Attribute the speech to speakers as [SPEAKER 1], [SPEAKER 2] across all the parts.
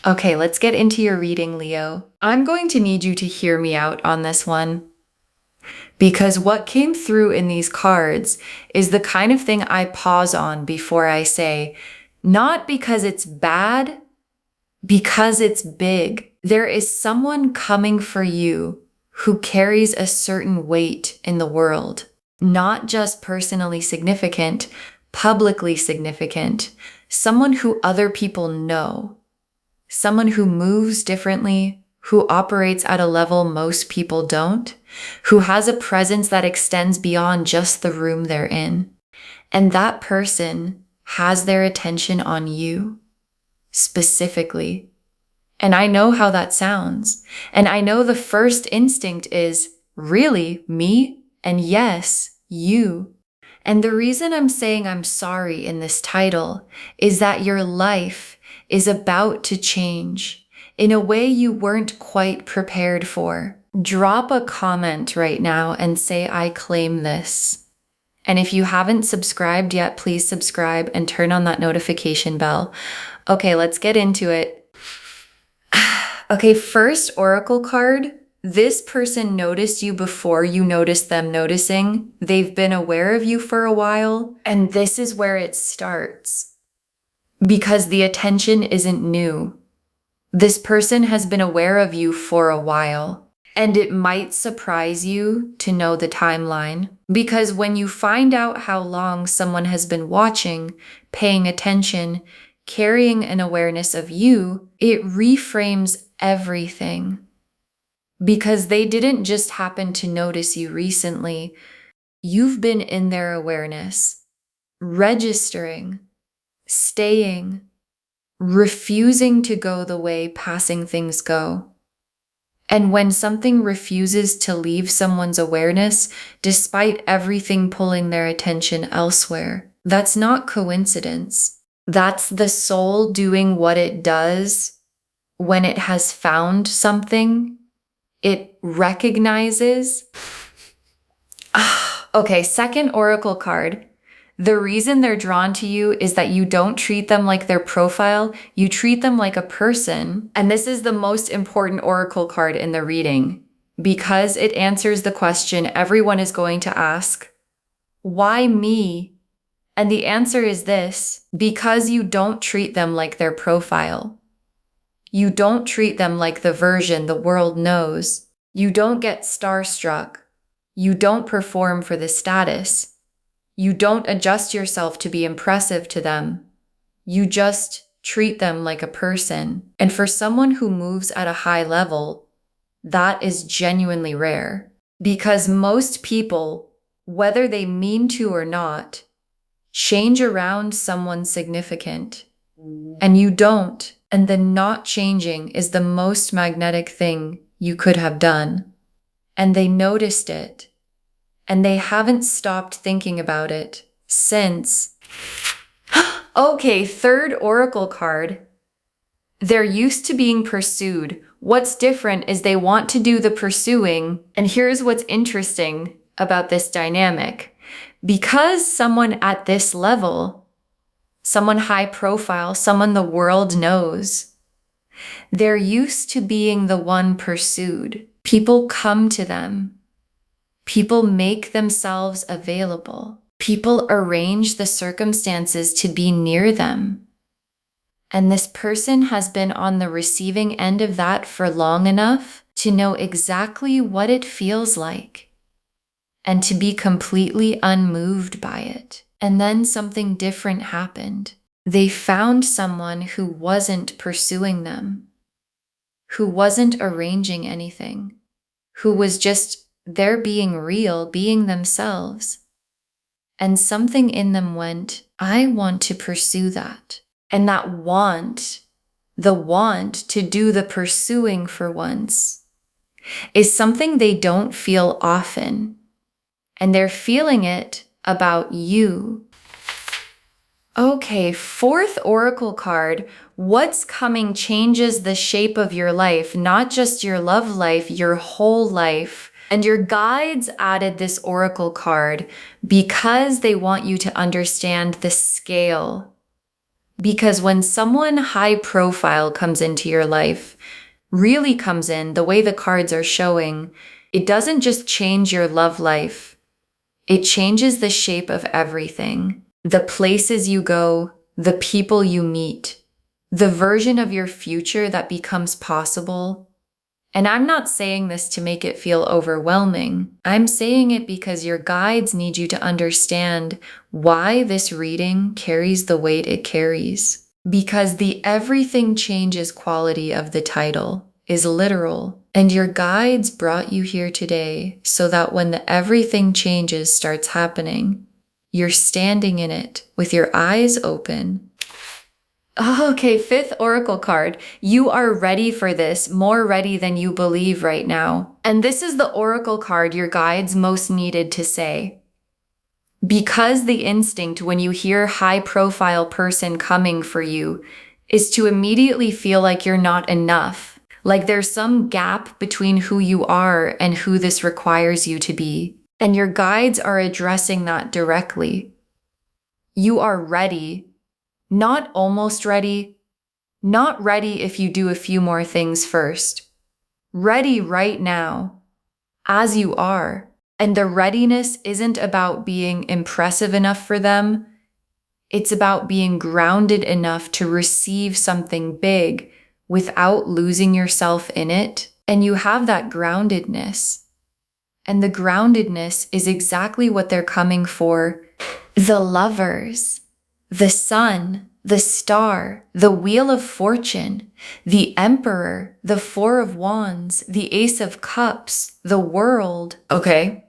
[SPEAKER 1] Okay, let's get into your reading, Leo. I'm going to need you to hear me out on this one, because what came through in these cards is the kind of thing I pause on before I say, not because it's bad, because it's big. There is someone coming for you who carries a certain weight in the world, not just personally significant, publicly significant, someone who other people know. Someone who moves differently, who operates at a level most people don't, who has a presence that extends beyond just the room they're in. And that person has their attention on you, specifically. And I know how that sounds. And I know the first instinct is, really, me? And yes, you. And the reason I'm saying I'm sorry in this title is that your life is about to change in a way you weren't quite prepared for. Drop a comment right now and say, I claim this. And if you haven't subscribed yet, please subscribe and turn on that notification bell. Okay, let's get into it. Okay, first oracle card. This person noticed you before you noticed them noticing. They've been aware of you for a while, and this is where it starts. Because the attention isn't new. This person has been aware of you for a while, and it might surprise you to know the timeline. Because when you find out how long someone has been watching, paying attention, carrying an awareness of you, it reframes everything. Because they didn't just happen to notice you recently, you've been in their awareness, registering, staying, refusing to go the way passing things go. And when something refuses to leave someone's awareness, despite everything pulling their attention elsewhere, that's not coincidence. That's the soul doing what it does when it has found something it recognizes. Okay, second oracle card. The reason they're drawn to you is that you don't treat them like their profile, you treat them like a person. And this is the most important oracle card in the reading because it answers the question everyone is going to ask, why me? And the answer is this, because you don't treat them like their profile. You don't treat them like the version the world knows. You don't get starstruck. You don't perform for the status. You don't adjust yourself to be impressive to them. You just treat them like a person. And for someone who moves at a high level, that is genuinely rare. Because most people, whether they mean to or not, change around someone significant. And you don't. And the not changing is the most magnetic thing you could have done. And they noticed it. And they haven't stopped thinking about it since. Okay, third oracle card. They're used to being pursued. What's different is they want to do the pursuing. And here's what's interesting about this dynamic. Because someone at this level, someone high profile, someone the world knows, they're used to being the one pursued. People come to them. People make themselves available. People arrange the circumstances to be near them. And this person has been on the receiving end of that for long enough to know exactly what it feels like and to be completely unmoved by it. And then something different happened. They found someone who wasn't pursuing them, who wasn't arranging anything, who was just they're being real, being themselves. And something in them went, I want to pursue that. And that want, the want to do the pursuing for once, is something they don't feel often. And they're feeling it about you. Okay, fourth oracle card. What's coming changes the shape of your life, not just your love life, your whole life. And your guides added this oracle card because they want you to understand the scale, Because when someone high profile comes into your life, really comes in the way the cards are showing, it doesn't just change your love life. It changes the shape of everything. The places you go, the people you meet, the version of your future that becomes possible. And I'm not saying this to make it feel overwhelming. I'm saying it because your guides need you to understand why this reading carries the weight it carries. Because the everything changes quality of the title is literal. And your guides brought you here today so that when the everything changes starts happening, you're standing in it with your eyes open. Okay, fifth oracle card. You are ready for this, more ready than you believe right now. And this is the oracle card your guides most needed to say. Because the instinct when you hear high-profile person coming for you is to immediately feel like you're not enough, like there's some gap between who you are and who this requires you to be. And your guides are addressing that directly. You are ready. Not almost ready, not ready if you do a few more things first. Ready right now, as you are. And the readiness isn't about being impressive enough for them. It's about being grounded enough to receive something big without losing yourself in it. And you have that groundedness. And the groundedness is exactly what they're coming for. The Lovers. The Sun, the Star, the Wheel of Fortune, the Emperor, the Four of Wands, the Ace of Cups, the World. Okay,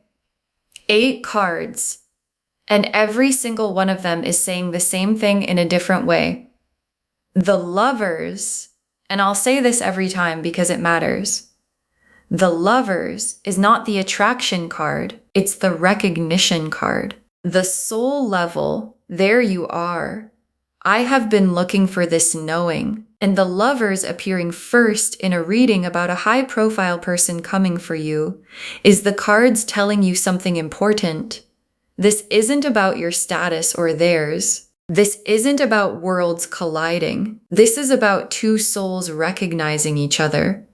[SPEAKER 1] 8 cards. And every single one of them is saying the same thing in a different way. The Lovers, and I'll say this every time because it matters. The Lovers is not the attraction card, it's the recognition card. The soul level, there you are. I have been looking for this knowing, and the Lovers appearing first in a reading about a high-profile person coming for you is the cards telling you something important. This isn't about your status or theirs. This isn't about worlds colliding. This is about 2 souls recognizing each other.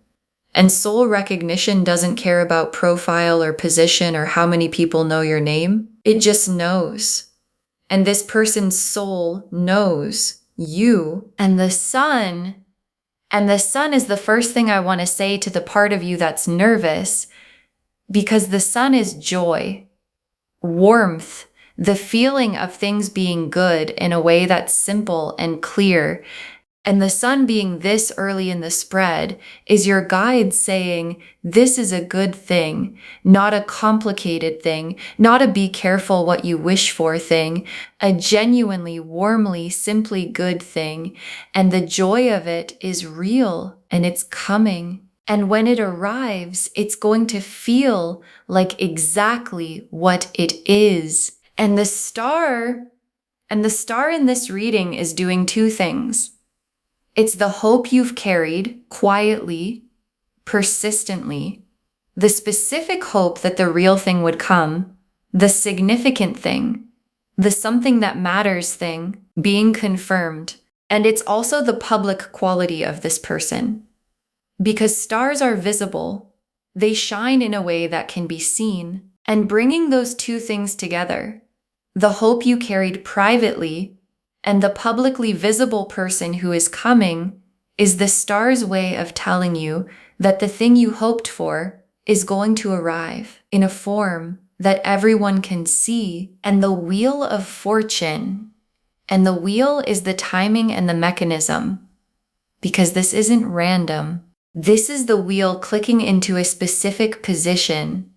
[SPEAKER 1] And soul recognition doesn't care about profile or position or how many people know your name. It just knows. And this person's soul knows you. And the Sun is the first thing I want to say to the part of you that's nervous, because the Sun is joy, warmth, the feeling of things being good in a way that's simple and clear. And the Sun being this early in the spread is your guide saying, this is a good thing, not a complicated thing, not a be careful what you wish for thing, a genuinely, warmly, simply good thing. And the joy of it is real and it's coming. And when it arrives, it's going to feel like exactly what it is. And the star in this reading is doing 2 things. It's the hope you've carried quietly, persistently, the specific hope that the real thing would come, the significant thing, the something that matters thing being confirmed. And it's also the public quality of this person. Because stars are visible, they shine in a way that can be seen. And bringing those 2 things together, the hope you carried privately and the publicly visible person who is coming, is the star's way of telling you that the thing you hoped for is going to arrive in a form that everyone can see. And the Wheel of Fortune, and the wheel is the timing and the mechanism, because this isn't random. This is the wheel clicking into a specific position,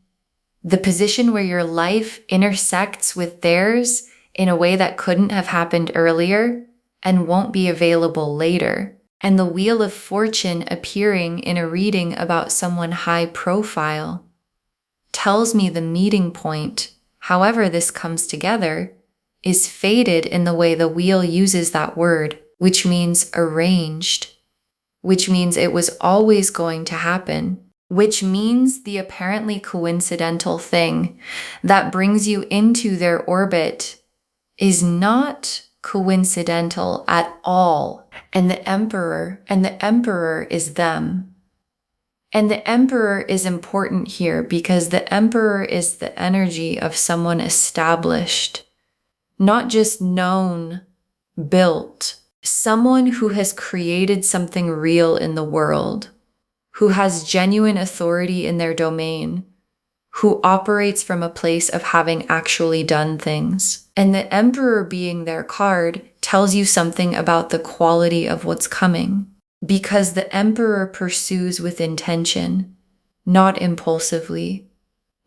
[SPEAKER 1] the position where your life intersects with theirs in a way that couldn't have happened earlier and won't be available later. And the Wheel of Fortune appearing in a reading about someone high profile tells me the meeting point, however this comes together, is fated in the way the wheel uses that word, which means arranged, which means it was always going to happen, which means the apparently coincidental thing that brings you into their orbit is not coincidental at all. And the emperor is them. And the emperor is important here because the emperor is the energy of someone established, not just known, built. Someone who has created something real in the world, who has genuine authority in their domain, who operates from a place of having actually done things. And the emperor being their card tells you something about the quality of what's coming, because the emperor pursues with intention, not impulsively,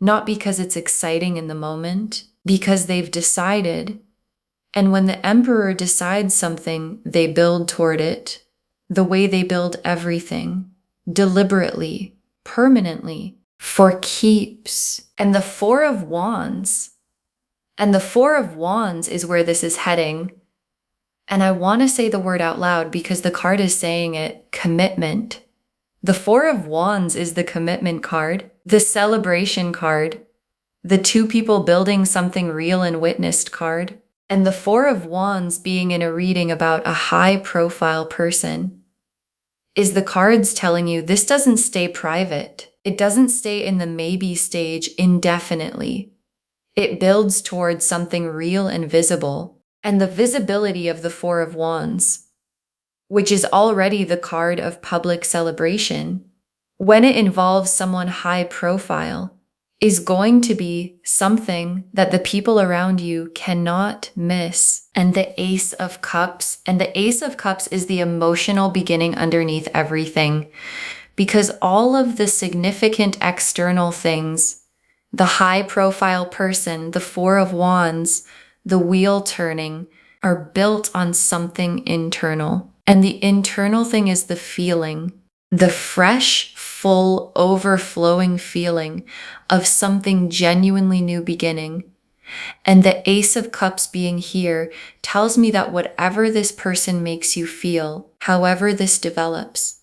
[SPEAKER 1] not because it's exciting in the moment, because they've decided. And when the emperor decides something, they build toward it, the way they build everything, deliberately, permanently, for keeps. And the Four of Wands is where this is heading. And I want to say the word out loud because the card is saying it, commitment. The Four of Wands is the commitment card, the celebration card, the two people building something real and witnessed card. And the Four of Wands being in a reading about a high-profile person is the cards telling you this doesn't stay private. It doesn't stay in the maybe stage indefinitely. It builds towards something real and visible. And the visibility of the Four of Wands, which is already the card of public celebration, when it involves someone high profile, is going to be something that the people around you cannot miss. And the Ace of Cups, is the emotional beginning underneath everything, because all of the significant external things, the high profile person, the Four of Wands, the wheel turning, are built on something internal. And the internal thing is the feeling, the fresh, full, overflowing feeling of something genuinely new beginning. And the Ace of Cups being here tells me that whatever this person makes you feel, however this develops,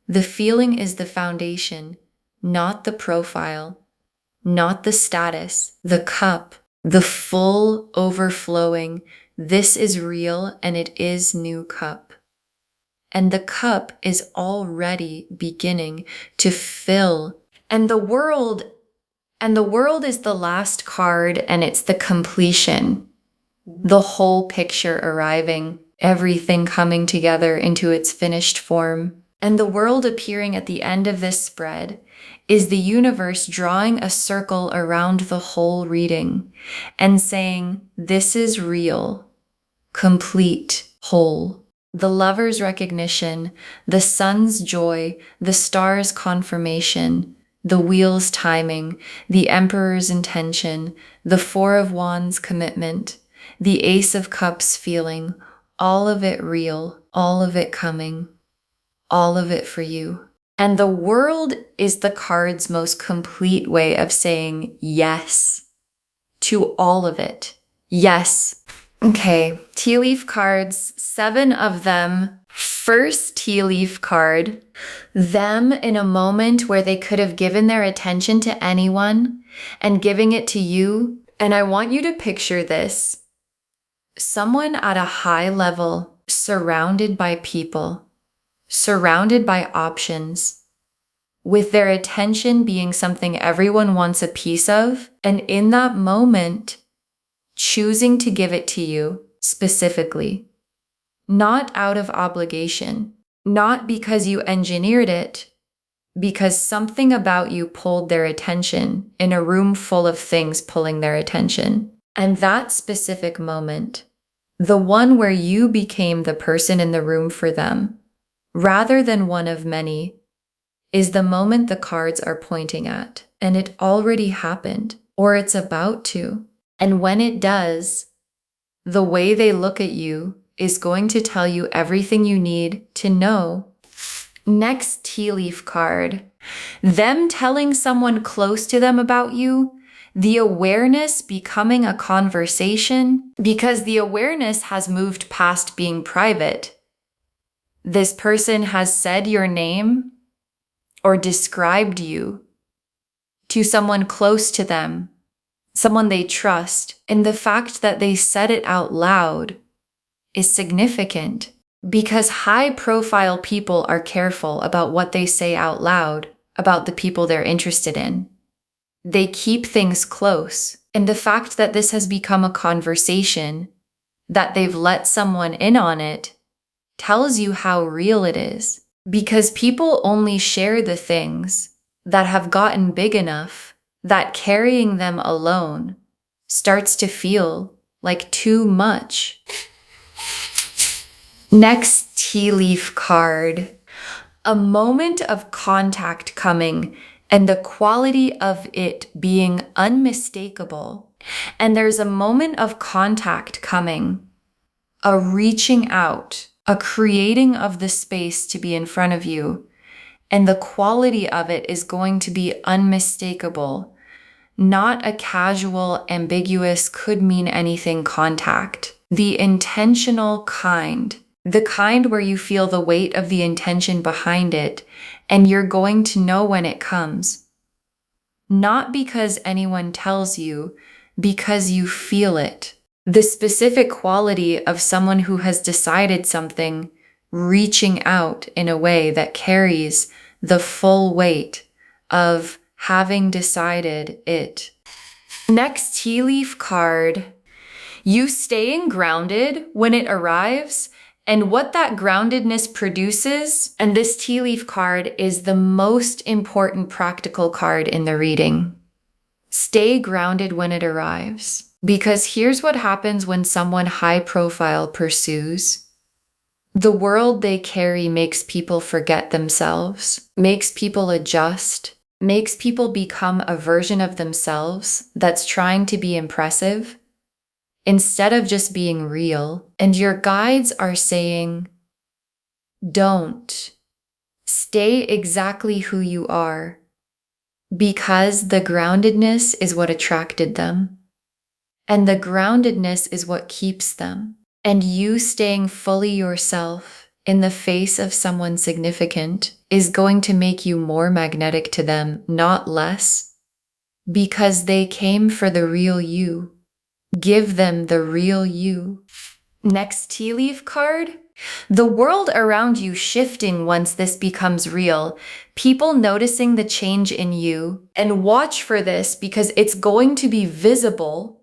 [SPEAKER 1] the feeling is the foundation, not the profile, not the status, the cup, the full overflowing, this is real and it is new cup. And the cup is already beginning to fill. And the world is the last card, and it's the completion. The whole picture arriving, everything coming together into its finished form. And the world appearing at the end of this spread is the universe drawing a circle around the whole reading and saying, this is real, complete, whole. The lover's recognition, the sun's joy, the star's confirmation, the wheel's timing, the emperor's intention, the Four of Wands commitment, the Ace of Cups feeling, all of it real, all of it coming, all of it for you. And the world is the card's most complete way of saying yes to all of it. Yes. Okay, tea leaf cards, 7 of them. First tea leaf card, them in a moment where they could have given their attention to anyone and giving it to you. And I want you to picture this. Someone at a high level, surrounded by people, surrounded by options, with their attention being something everyone wants a piece of, and in that moment, choosing to give it to you specifically, not out of obligation, not because you engineered it, because something about you pulled their attention in a room full of things pulling their attention. And that specific moment, the one where you became the person in the room for them, rather than one of many, is the moment the cards are pointing at. And it already happened, or it's about to. And when it does, the way they look at you is going to tell you everything you need to know. Next tea leaf card, them telling someone close to them about you, the awareness becoming a conversation, because the awareness has moved past being private. This person has said your name or described you to someone close to them, someone they trust, and the fact that they said it out loud is significant because high-profile people are careful about what they say out loud about the people they're interested in. They keep things close, and the fact that this has become a conversation, that they've let someone in on it, tells you how real it is. Because people only share the things that have gotten big enough that carrying them alone starts to feel like too much. Next tea leaf card. A moment of contact coming and the quality of it being unmistakable. And there's a moment of contact coming, a reaching out, a creating of the space to be in front of you. And the quality of it is going to be unmistakable, not a casual, ambiguous, could mean anything contact. The intentional kind. The kind where you feel the weight of the intention behind it, and you're going to know when it comes. Not because anyone tells you, because you feel it. The specific quality of someone who has decided something, reaching out in a way that carries the full weight of having decided it. Next tea leaf card. You staying grounded when it arrives. And what that groundedness produces, and this tea leaf card is the most important practical card in the reading. Stay grounded when it arrives. Because here's what happens when someone high profile pursues. The world they carry makes people forget themselves, makes people adjust, makes people become a version of themselves that's trying to be impressive, instead of just being real. And your guides are saying, don't. Stay exactly who you are, because the groundedness is what attracted them. And the groundedness is what keeps them. And you staying fully yourself in the face of someone significant is going to make you more magnetic to them, not less, because they came for the real you. Give them the real you. Next tea leaf card. The world around you shifting once this becomes real. People noticing the change in you. And watch for this because it's going to be visible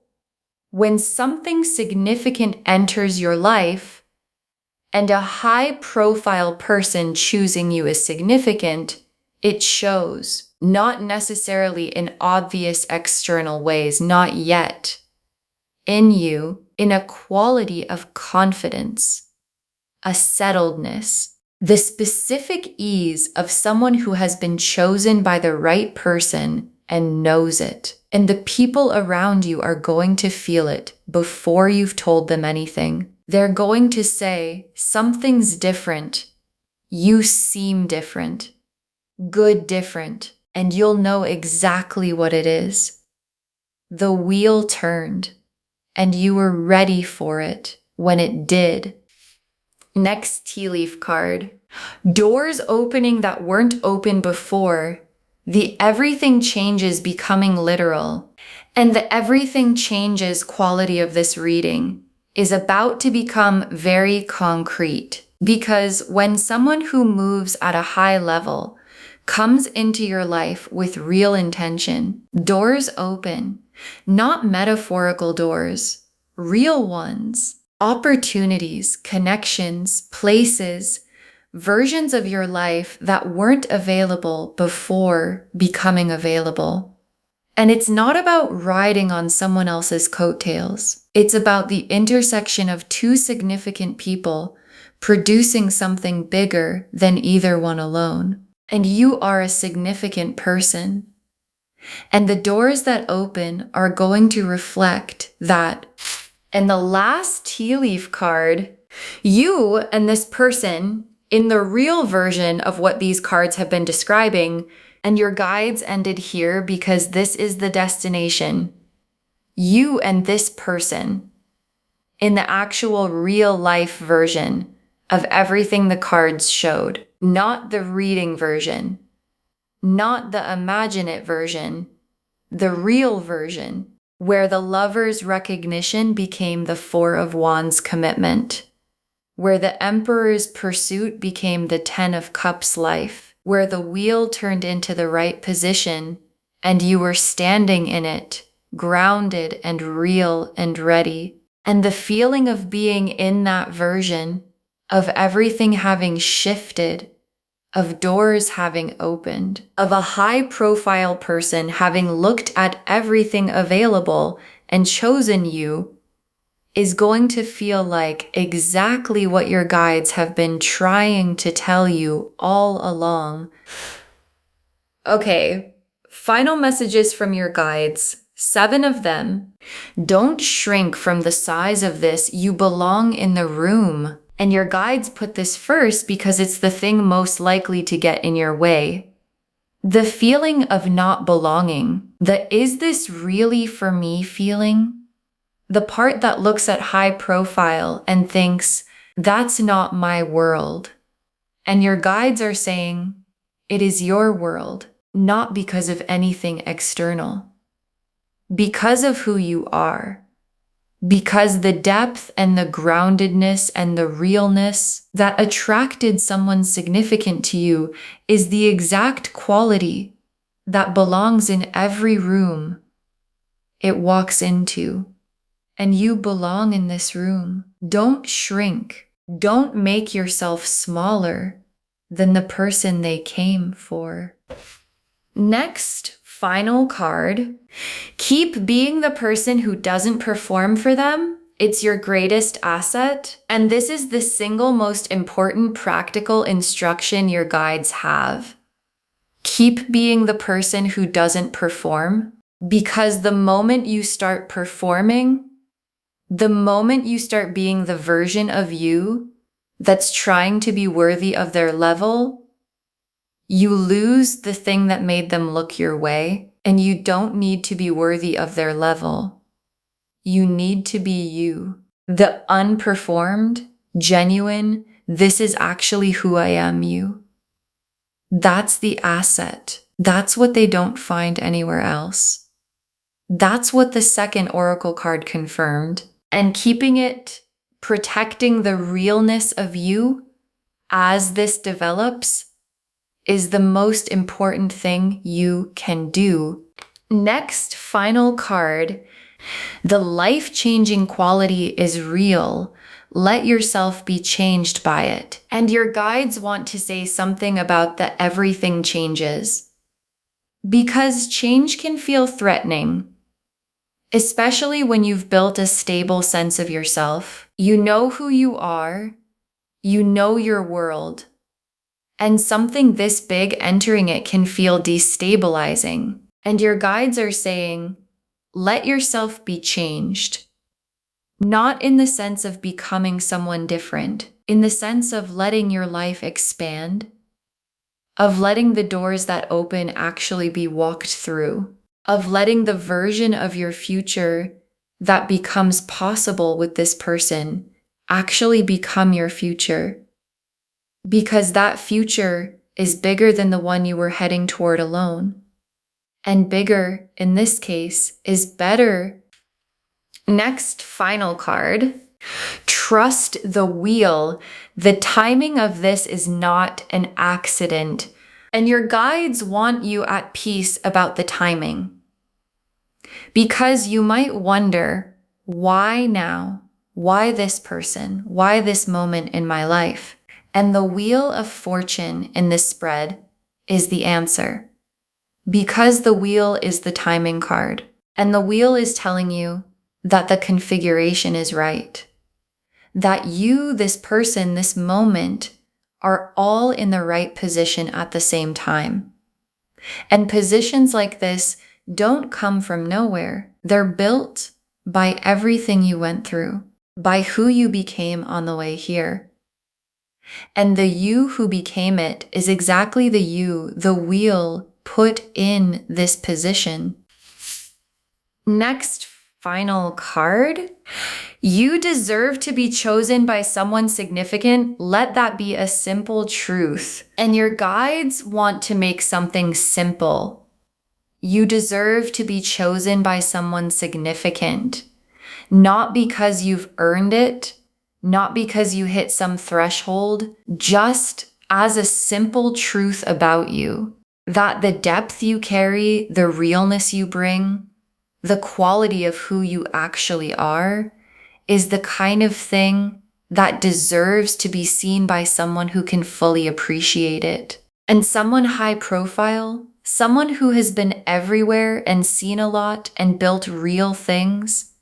[SPEAKER 1] when something significant enters your life and a high-profile person choosing you as significant. It shows, not necessarily in obvious external ways, not yet. In you, in a quality of confidence, a settledness, the specific ease of someone who has been chosen by the right person and knows it. And the people around you are going to feel it before you've told them anything. They're going to say, something's different. You seem different. Good different. And you'll know exactly what it is. The wheel turned. And you were ready for it when it did. Next tea leaf card. Doors opening that weren't open before. The everything changes becoming literal. And the everything changes quality of this reading is about to become very concrete. Because when someone who moves at a high level comes into your life with real intention, doors open. Not metaphorical doors, real ones. Opportunities, connections, places, versions of your life that weren't available before becoming available. And it's not about riding on someone else's coattails. It's about the intersection of two significant people producing something bigger than either one alone. And you are a significant person. And the doors that open are going to reflect that. And the last tea leaf card, you and this person, in the real version of what these cards have been describing, and your guides ended here because this is the destination. You and this person, in the actual real life version of everything the cards showed, not the reading version, not the imagine it version, the real version, where the lover's recognition became the Four of Wands commitment. where the Emperor's pursuit became the Ten of Cups life, where the wheel turned into the right position and you were standing in it, grounded and real and ready. And the feeling of being in that version, of everything having shifted, of doors having opened, of a high-profile person having looked at everything available and chosen you, is going to feel like exactly what your guides have been trying to tell you all along. Okay, final messages from your guides. 7 of them. Don't shrink from the size of this. You belong in the room. And your guides put this first because it's the thing most likely to get in your way. The feeling of not belonging, the "is this really for me" feeling, the part that looks at high profile and thinks, that's not my world. And your guides are saying, it is your world, not because of anything external. Because of who you are. Because the depth and the groundedness and the realness that attracted someone significant to you is the exact quality that belongs in every room it walks into. And you belong in this room. Don't shrink. Don't make yourself smaller than the person they came for. Next, final card. Keep being the person who doesn't perform for them. It's your greatest asset. And this is the single most important practical instruction your guides have. Keep being the person who doesn't perform, because the moment you start performing, the moment you start being the version of you that's trying to be worthy of their level, you lose the thing that made them look your way, and you don't need to be worthy of their level. You need to be you. The unperformed, genuine, this is actually who I am you. That's the asset. That's what they don't find anywhere else. That's what the second oracle card confirmed. And keeping it, protecting the realness of you as this develops, is the most important thing you can do. Next, final card. The life-changing quality is real. Let yourself be changed by it. And your guides want to say something about the everything changes. Because change can feel threatening, especially when you've built a stable sense of yourself. You know who you are. You know your world. And something this big entering it can feel destabilizing. And your guides are saying, let yourself be changed. Not in the sense of becoming someone different, in the sense of letting your life expand, of letting the doors that open actually be walked through, of letting the version of your future that becomes possible with this person actually become your future. Because that future is bigger than the one you were heading toward alone. And bigger, in this case, is better. Next, final card. Trust the wheel. The timing of this is not an accident. And your guides want you at peace about the timing. Because you might wonder, why now? Why this person? Why this moment in my life? And the Wheel of Fortune in this spread is the answer. Because the wheel is the timing card, and the wheel is telling you that the configuration is right. That you, this person, this moment, are all in the right position at the same time. And positions like this don't come from nowhere. They're built by everything you went through, by who you became on the way here. And the you who became it is exactly the you the wheel put in this position. Next, final card. You deserve to be chosen by someone significant. Let that be a simple truth. And your guides want to make something simple. You deserve to be chosen by someone significant. Not because you've earned it, not because you hit some threshold, just as a simple truth about you, that the depth you carry, the realness you bring, the quality of who you actually are, is the kind of thing that deserves to be seen by someone who can fully appreciate it. And someone high profile, someone who has been everywhere and seen a lot and built real things,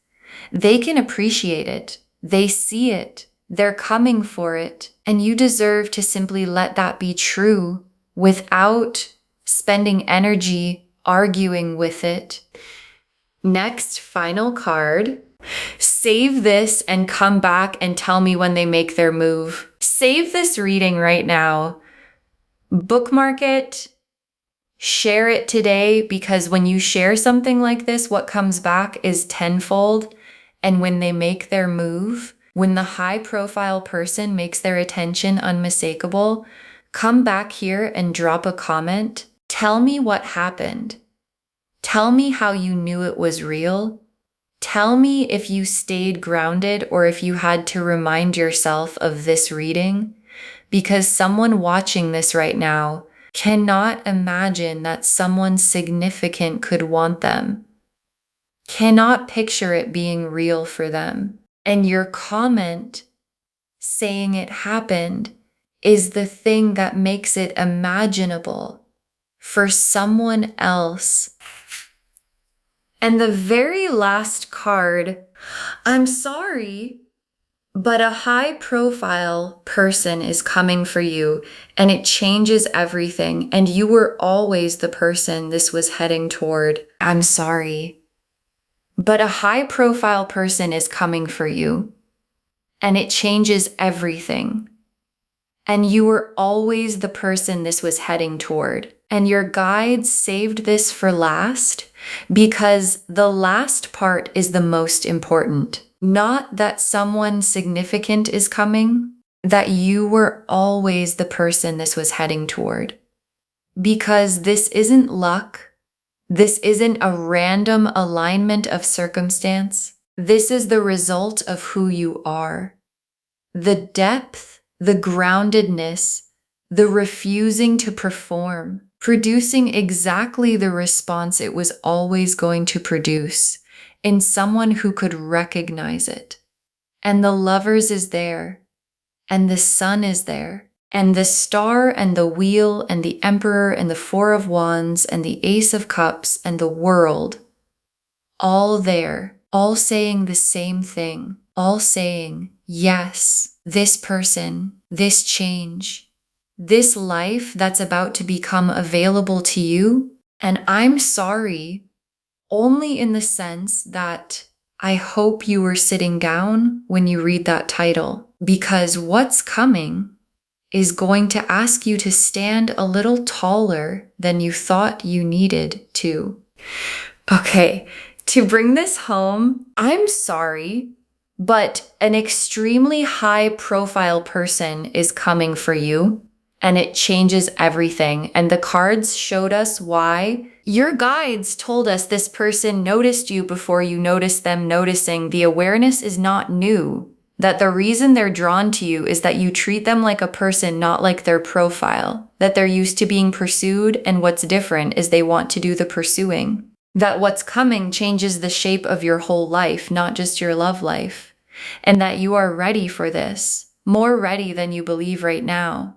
[SPEAKER 1] they can appreciate it. They see it. They're coming for it. And you deserve to simply let that be true without spending energy arguing with it. Next, final card. Save this and come back and tell me when they make their move. Save this reading right now. Bookmark it. Share it today, because when you share something like this, what comes back is tenfold. And when they make their move, when the high profile person makes their attention unmistakable, come back here and drop a comment. Tell me what happened. Tell me how you knew it was real. Tell me if you stayed grounded or if you had to remind yourself of this reading, because someone watching this right now cannot imagine that someone significant could want them, cannot picture it being real for them. And your comment saying it happened is the thing that makes it imaginable for someone else. And the very last card, I'm sorry, but a high profile person is coming for you, and it changes everything. And you were always the person this was heading toward. I'm sorry, but a high profile person is coming for you, and it changes everything. And you were always the person this was heading toward. And your guides saved this for last, because the last part is the most important. Not that someone significant is coming, that you were always the person this was heading toward. Because this isn't luck. This isn't a random alignment of circumstance. This is the result of who you are. The depth, the groundedness, the refusing to perform, producing exactly the response it was always going to produce in someone who could recognize it. And the Lovers is there, and the Sun is there, and the Star and the Wheel and the Emperor and the Four of Wands and the Ace of Cups and the World, all there, all saying the same thing, all saying, yes, this person, this change, this life that's about to become available to you. And I'm sorry, only in the sense that I hope you were sitting down when you read that title, because what's coming is going to ask you to stand a little taller than you thought you needed to. Okay, to bring this home, I'm sorry, but an extremely high profile person is coming for you. And it changes everything. And the cards showed us why. Your guides told us this person noticed you before you noticed them noticing. The awareness is not new. That the reason they're drawn to you is that you treat them like a person, not like their profile. That they're used to being pursued, and what's different is they want to do the pursuing. That what's coming changes the shape of your whole life, not just your love life. And that you are ready for this. More ready than you believe right now.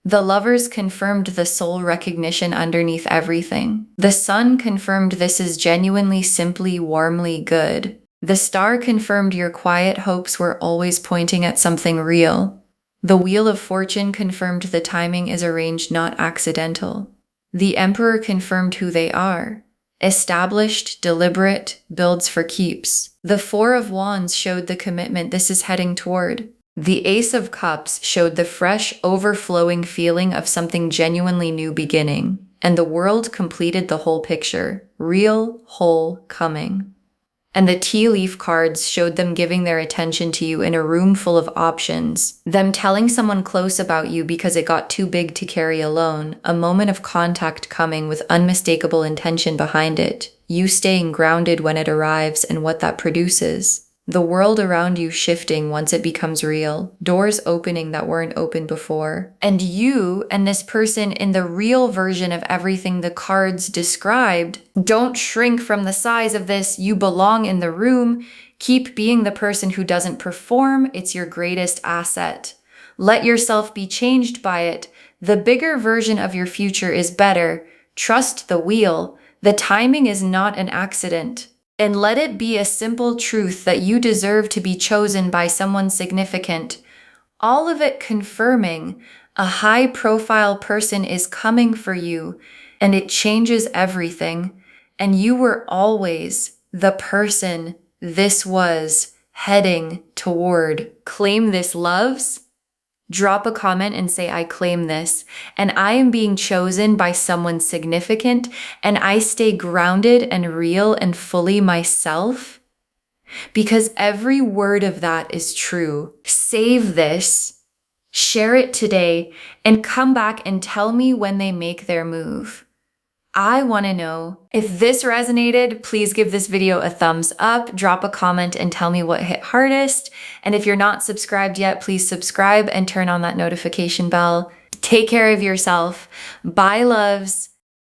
[SPEAKER 1] The Lovers confirmed the soul recognition underneath everything. The Sun confirmed this is genuinely, simply, warmly good. The Star confirmed your quiet hopes were always pointing at something real. The Wheel of Fortune confirmed the timing is arranged, not accidental. The Emperor confirmed who they are. Established, deliberate, builds for keeps. The Four of Wands showed the commitment this is heading toward. The Ace of Cups showed the fresh, overflowing feeling of something genuinely new beginning, and the World completed the whole picture, real, whole, coming. And the tea leaf cards showed them giving their attention to you in a room full of options, them telling someone close about you because it got too big to carry alone, a moment of contact coming with unmistakable intention behind it, you staying grounded when it arrives and what that produces. The world around you shifting once it becomes real. Doors opening that weren't open before. And you and this person in the real version of everything the cards described, don't shrink from the size of this. You belong in the room. Keep being the person who doesn't perform. It's your greatest asset. Let yourself be changed by it. The bigger version of your future is better. Trust the wheel. The timing is not an accident. And let it be a simple truth that you deserve to be chosen by someone significant. All of it confirming a high-profile person is coming for you, and it changes everything. And you were always the person this was heading toward. Claim this, loves. Drop a comment and say, I claim this, and I am being chosen by someone significant, and I stay grounded and real and fully myself, because every word of that is true. Save this, share it today, and come back and tell me when they make their move. I want to know. If this resonated, please give this video a thumbs up, drop a comment and tell me what hit hardest. And if you're not subscribed yet, please subscribe and turn on that notification bell. Take care of yourself. Bye, loves.